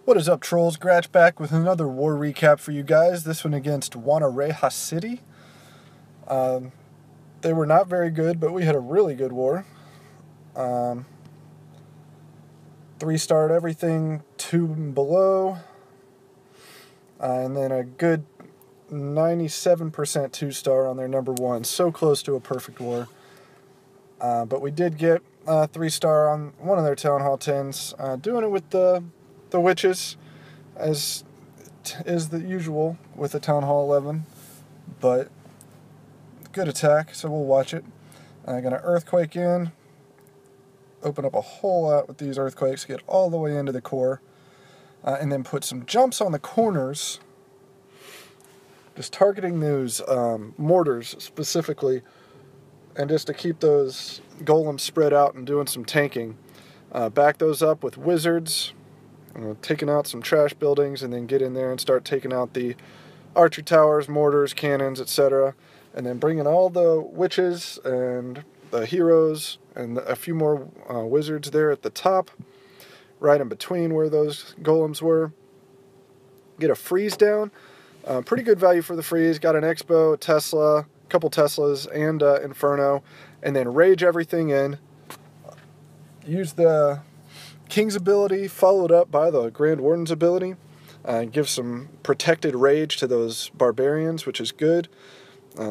What is up, trolls? Gratch back with another war recap for you guys. This one against Wanareja City. They were not very good, but we had a really good war. 3-starred everything, 2 and below. And then a good 97% 2-star on their number 1. So close to a perfect war. But we did get 3-star on one of their Town Hall 10s. Doing it with the witches, as is the usual with the Town Hall 11. But good attack, so we'll watch it. I'm going to Earthquake in. Open up a whole lot with these Earthquakes. Get all the way into the core. And then put some jumps on the corners. Just targeting those mortars specifically. And just to keep those golems spread out and doing some tanking. Back those up with wizards. Taking out some trash buildings, and then get in there and start taking out the archer towers, mortars, cannons, etc. And then bringing all the witches and the heroes and a few more wizards there at the top, right in between where those golems were. Get a freeze down. Pretty good value for the freeze. Got an Expo, a Tesla, a couple Teslas, and Inferno. And then rage everything in. Use the King's ability, followed up by the Grand Warden's ability. Give some protected rage to those barbarians, which is good.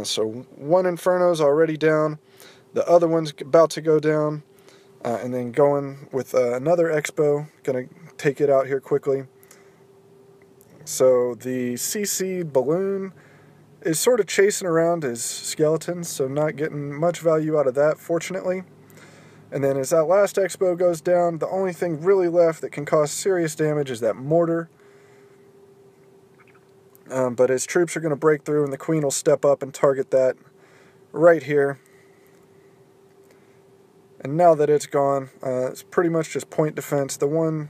So one Inferno's already down. The other one's about to go down. And then going with another Expo. Going to take it out here quickly. So the CC balloon is sort of chasing around his skeletons, so not getting much value out of that, fortunately. And then as that last Expo goes down, the only thing really left that can cause serious damage is that mortar. But his troops are going to break through, and the Queen will step up and target that right here. And now that it's gone, it's pretty much just point defense. The one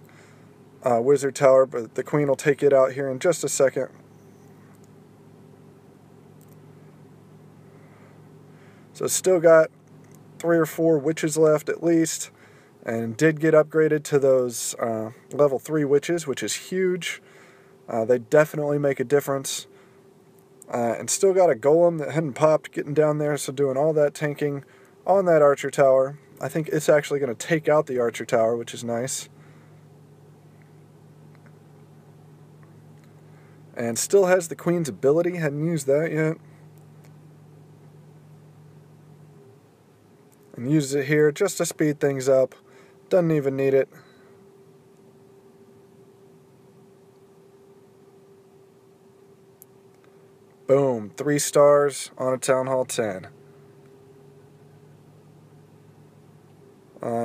wizard tower, but the Queen will take it out here in just a second. So still got 3 or 4 witches left at least, and did get upgraded to those level 3 witches, which is huge. They definitely make a difference. And still got a golem that hadn't popped getting down there, so doing all that tanking on that archer tower. I think it's actually going to take out the archer tower, which is nice. And still has the Queen's ability, hadn't used that yet. And uses it here just to speed things up. Doesn't even need it. Boom, 3 stars on a Town Hall 10.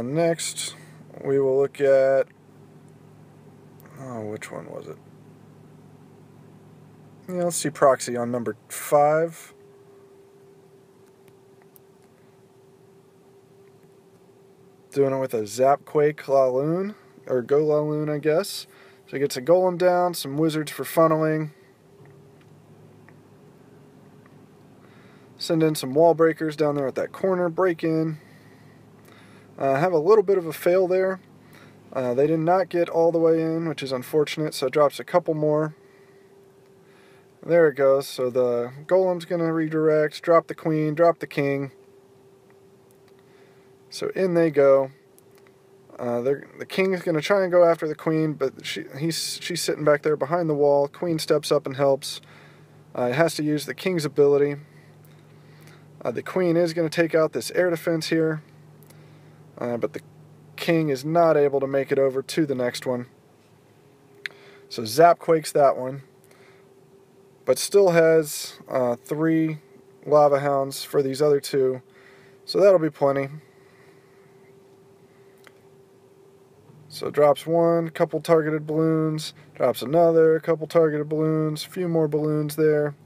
Next, we will look at, which one was it? Yeah, let's see proxy on number 5. Doing it with a Zapquake Laloon, or Go Laloon, I guess. So he gets a golem down, some wizards for funneling. Send in some wall breakers down there at that corner, break in. Have a little bit of a fail there. They did not get all the way in, which is unfortunate, so it drops a couple more. There it goes, so the golem's going to redirect, drop the Queen, drop the King. So in they go. The King is going to try and go after the Queen, but she's sitting back there behind the wall. Queen steps up and helps. It has to use the King's ability. The Queen is going to take out this air defense here, but the King is not able to make it over to the next one. So Zapquakes that one, but still has 3 Lava Hounds for these other 2, so that'll be plenty. So drops 1, couple targeted balloons, drops another, couple targeted balloons, a few more balloons there.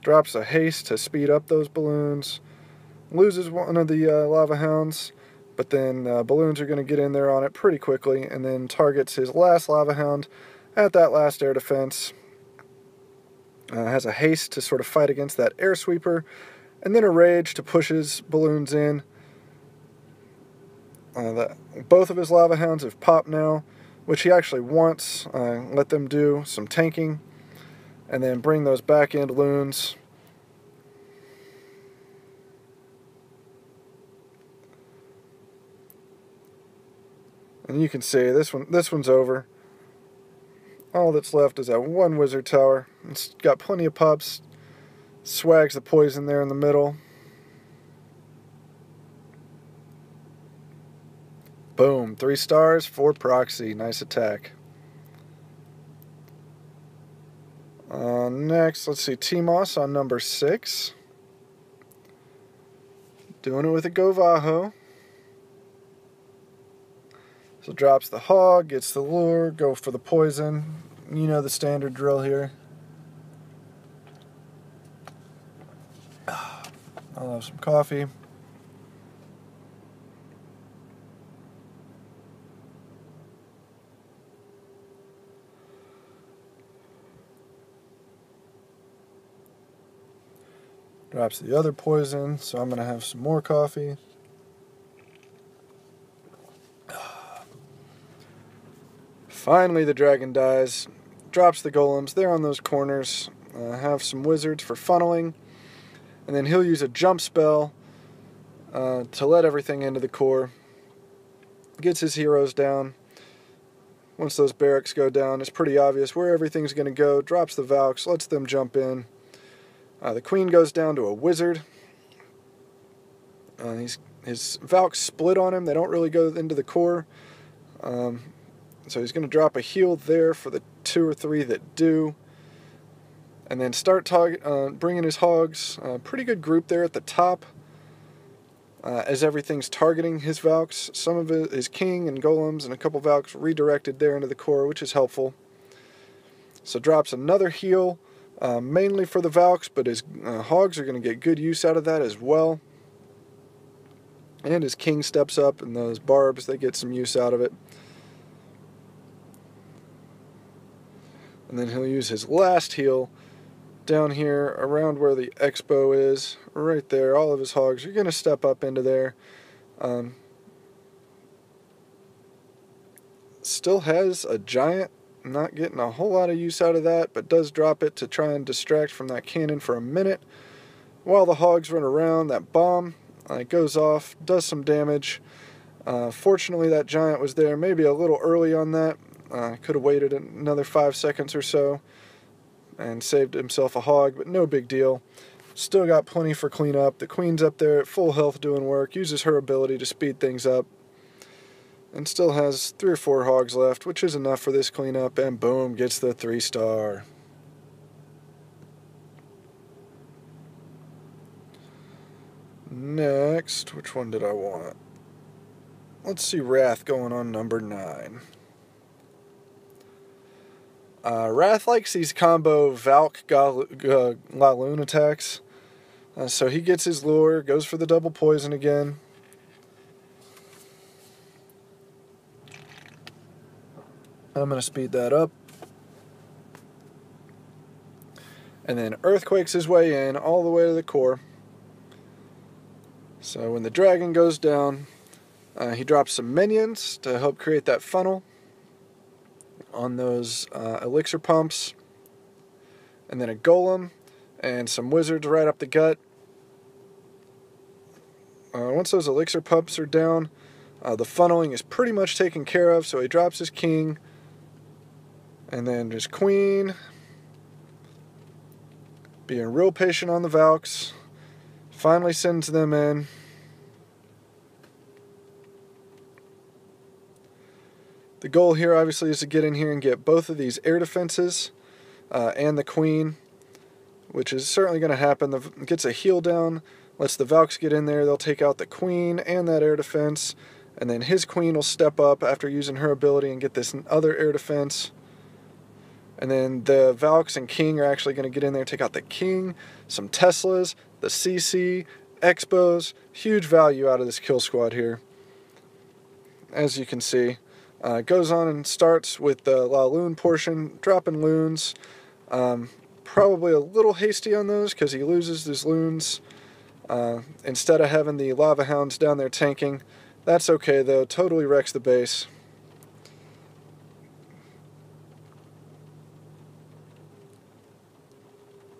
Drops a haste to speed up those balloons. Loses one of the Lava Hounds, but then balloons are going to get in there on it pretty quickly, and then targets his last Lava Hound at that last air defense. Has a haste to sort of fight against that air sweeper, and then a rage to push his balloons in. Both of his Lava Hounds have popped now, which he actually wants. Let them do some tanking, and then bring those back end loons. And you can see this one's over. All that's left is that one wizard tower. It's got plenty of pups. Swags the poison there in the middle. Boom, 3 stars, 4 proxy. Nice attack. Next, let's see, T-Moss on number 6. Doing it with a Govajo. So drops the hog, gets the lure, go for the poison. You know the standard drill here. I'll have some coffee. Drops the other poison, so I'm going to have some more coffee. Finally, the dragon dies. Drops the golems. They're on those corners. Have some wizards for funneling. And then he'll use a jump spell to let everything into the core. Gets his heroes down. Once those barracks go down, it's pretty obvious where everything's going to go. Drops the Valks, lets them jump in. The queen goes down to a wizard. His Valks split on him. They don't really go into the core. So he's going to drop a heal there for the 2 or 3 that do. And then start bringing his hogs. Pretty good group there at the top. As everything's targeting his Valks. Some of it is king and golems and a couple Valks redirected there into the core, which is helpful. So drops another heal, mainly for the Valks, but his hogs are going to get good use out of that as well. And his king steps up, and those barbs, they get some use out of it. And then he'll use his last heal down here around where the expo is, right there. All of his hogs are going to step up into there. Still has a giant, not getting a whole lot of use out of that, but does drop it to try and distract from that cannon for a minute. While the hogs run around, that bomb goes off, does some damage. Fortunately, that giant was there maybe a little early on that. Could have waited another 5 seconds or so and saved himself a hog, but no big deal. Still got plenty for cleanup. The queen's up there at full health doing work, uses her ability to speed things up, and still has 3 or 4 hogs left, which is enough for this cleanup, and boom, gets the 3-star. Next, which one did I want? Let's see Wrath going on number 9. Wrath likes these combo Valk Laloon attacks. So he gets his lure, goes for the double poison again. I'm going to speed that up. And then Earthquakes his way in all the way to the core. So when the dragon goes down, he drops some minions to help create that funnel on those elixir pumps, and then a golem and some wizards right up the gut. Once those elixir pumps are down, the funneling is pretty much taken care of, so he drops his king and then his queen, being real patient on the Valks, finally sends them in. The goal here, obviously, is to get in here and get both of these air defenses and the queen, which is certainly going to happen. Gets a heal down, lets the Valks get in there. They'll take out the queen and that air defense, and then his queen will step up after using her ability and get this other air defense. And then the Valks and king are actually going to get in there, take out the king, some Teslas, the CC, Expos. Huge value out of this kill squad here, as you can see. Goes on and starts with the Laloon portion, dropping loons. Probably a little hasty on those because he loses his loons. Instead of having the Lava Hounds down there tanking, That's okay though, totally wrecks the base.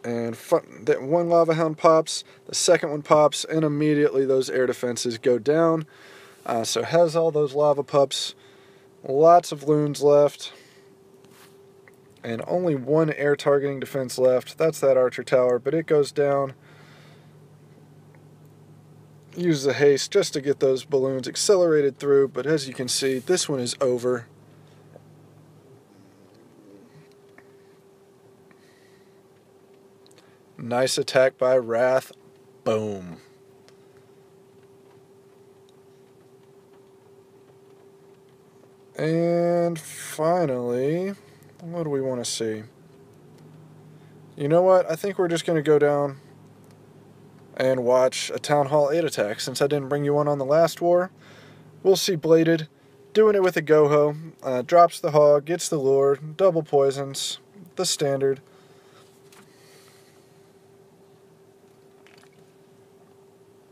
And that one lava hound pops, the second one pops, and immediately those air defenses go down. So has all those lava pups, lots of loons left, and only one air targeting defense left. That's that archer tower, but it goes down. Uses a haste just to get those balloons accelerated through, but as you can see, this one is over. Nice attack by Wrath. Boom. And finally, what do we want to see? You know what? I think we're just going to go down and watch a Town Hall 8 attack. Since I didn't bring you one on the last war, we'll see Bladed doing it with a Goho. Drops the hog, gets the lure, double poisons, the standard.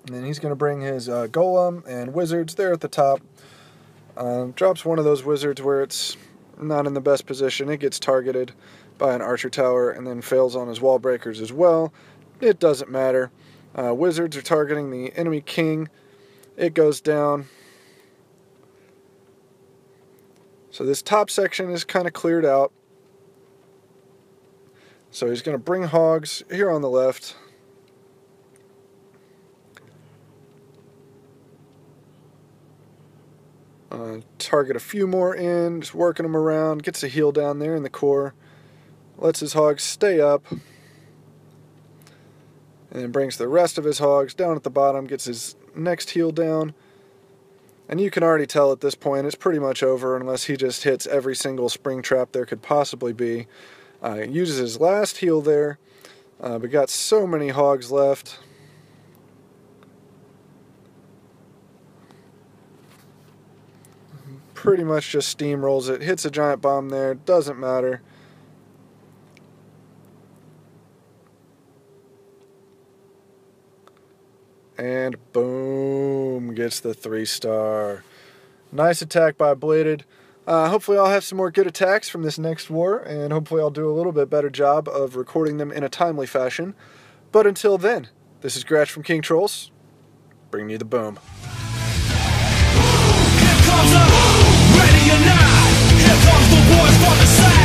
And then he's going to bring his Golem and Wizards there at the top. Drops one of those Wizards where it's not in the best position. It gets targeted by an Archer Tower and then fails on his Wall Breakers as well. It doesn't matter. Wizards are targeting the enemy king. It goes down. So this top section is kind of cleared out. So he's going to bring hogs here on the left. Target a few more in, just working them around, gets a heal down there in the core, lets his hogs stay up, and then brings the rest of his hogs down at the bottom, gets his next heal down, and you can already tell at this point it's pretty much over unless he just hits every single spring trap there could possibly be. Uses his last heal there, but got so many hogs left. Pretty much just steamrolls it, hits a giant bomb there, doesn't matter. And boom, gets the 3-star. Nice attack by Bladed. Hopefully I'll have some more good attacks from this next war, and hopefully I'll do a little bit better job of recording them in a timely fashion. But until then, this is Gratch from King Trolls, bringing you the boom. Ready or not, here comes the boys from the side.